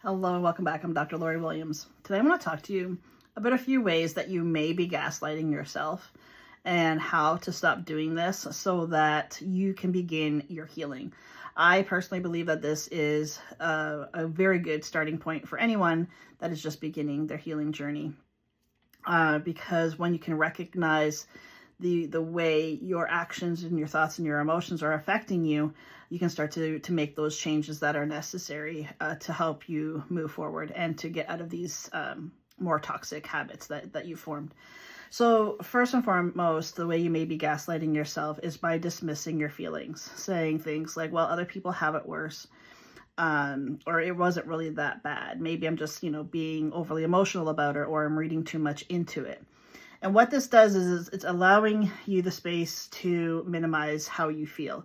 Hello and welcome back. I'm Dr. Lori Williams. Today I want to talk to you about a few ways that you may be gaslighting yourself and how to stop doing this so that you can begin your healing. I personally believe that this is a very good starting point for anyone that is just beginning their healing journey, because when you can recognize the way your actions and your thoughts and your emotions are affecting you, you can start to make those changes that are necessary to help you move forward and to get out of these more toxic habits that you formed. So first and foremost, the way you may be gaslighting yourself is by dismissing your feelings, saying things like, well, other people have it worse, or it wasn't really that bad. Maybe I'm just, being overly emotional about it, or I'm reading too much into it. And what this does is it's allowing you the space to minimize how you feel.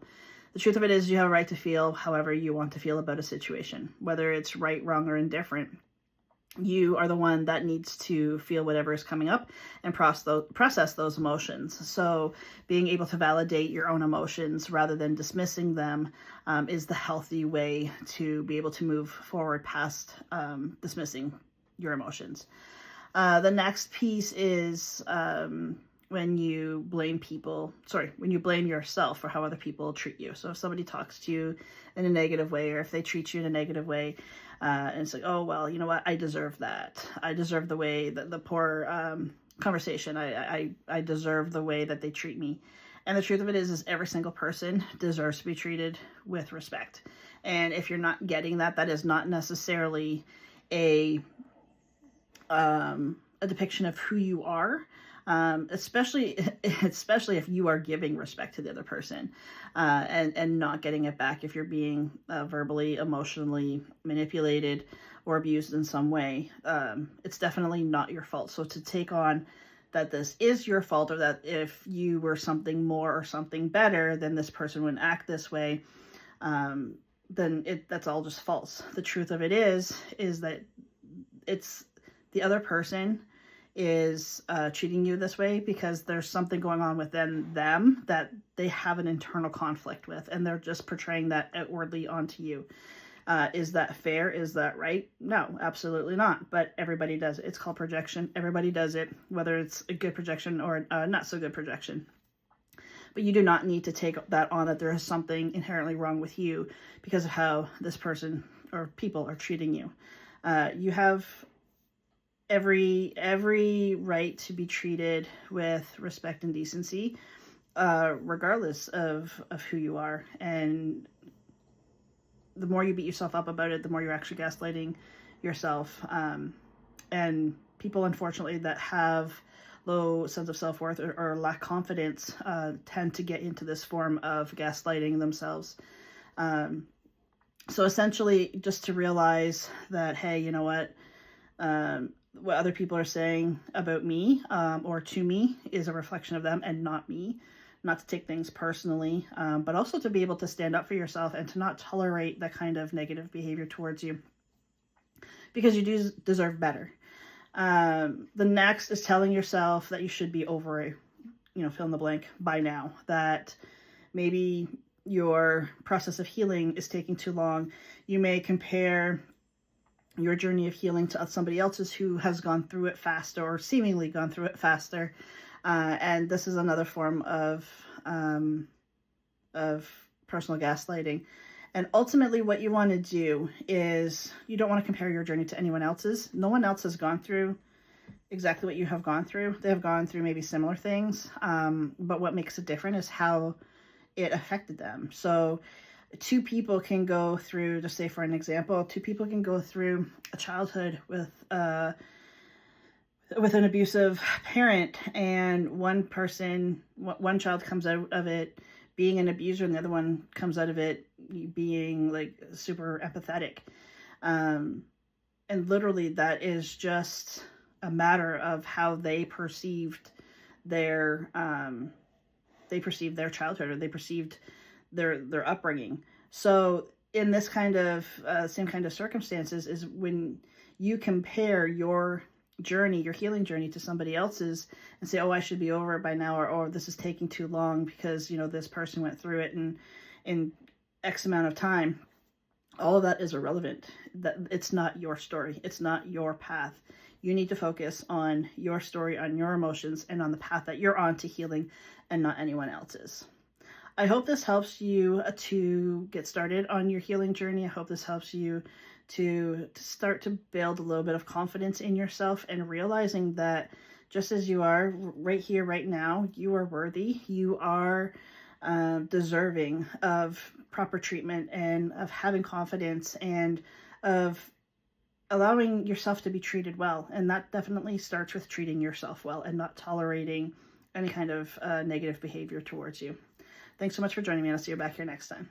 The truth of it is you have a right to feel however you want to feel about a situation, whether it's right, wrong, or indifferent. You are the one that needs to feel whatever is coming up and process those emotions. So being able to validate your own emotions rather than dismissing them is the healthy way to be able to move forward past dismissing your emotions. The next piece is when you blame yourself for how other people treat you. So if somebody talks to you in a negative way, or if they treat you in a negative way, and it's like, oh, well, you know what? I deserve that. I deserve the way that the poor conversation. I deserve the way that they treat me. And the truth of it is every single person deserves to be treated with respect. And if you're not getting that, that is not necessarily a depiction of who you are, especially if you are giving respect to the other person, and not getting it back if you're being verbally, emotionally manipulated or abused in some way. It's definitely not your fault. So to take on that this is your fault, or that if you were something more or something better, then this person wouldn't act this way, then that's all just false. The truth of it is that it's the other person is treating you this way because there's something going on within them that they have an internal conflict with, and they're just portraying that outwardly onto you. Is that fair? Is that right? No, absolutely not. But everybody does it. It's called projection. Everybody does it, whether it's a good projection or a not so good projection. But you do not need to take that on, that there is something inherently wrong with you because of how this person or people are treating you. You have every right to be treated with respect and decency, regardless of who you are. And the more you beat yourself up about it, the more you're actually gaslighting yourself. And people, unfortunately, that have low sense of self-worth or lack confidence tend to get into this form of gaslighting themselves. So essentially, just to realize that, hey, you know what other people are saying about me or to me is a reflection of them and not me. Not to take things personally, but also to be able to stand up for yourself and to not tolerate that kind of negative behavior towards you, because you do deserve better. The next is telling yourself that you should be over it, fill in the blank, by now. That maybe your process of healing is taking too long. You may compare your journey of healing to somebody else's who has gone through it faster, or seemingly gone through it faster. And this is another form of personal gaslighting. And ultimately what you want to do is you don't want to compare your journey to anyone else's. No one else has gone through exactly what you have gone through. They have gone through maybe similar things, but what makes it different is how it affected them. So two people can go through, just say for an example, two people can go through a childhood with an abusive parent, and one child comes out of it being an abuser, and the other one comes out of it being like super empathetic. And literally that is just a matter of how they perceived their childhood, or they perceived their upbringing. So in this kind of same kind of circumstances is when you compare your journey, your healing journey, to somebody else's and say, oh, I should be over it by now, or this is taking too long because this person went through it in X amount of time. All of that is irrelevant. That it's not your story. It's not your path. You need to focus on your story, on your emotions, and on the path that you're on to healing, and not anyone else's. I hope this helps you to get started on your healing journey. I hope this helps you to start to build a little bit of confidence in yourself and realizing that just as you are right here, right now, you are worthy. You are deserving of proper treatment and of having confidence and of allowing yourself to be treated well. And that definitely starts with treating yourself well and not tolerating any kind of negative behavior towards you. Thanks so much for joining me. I'll see you back here next time.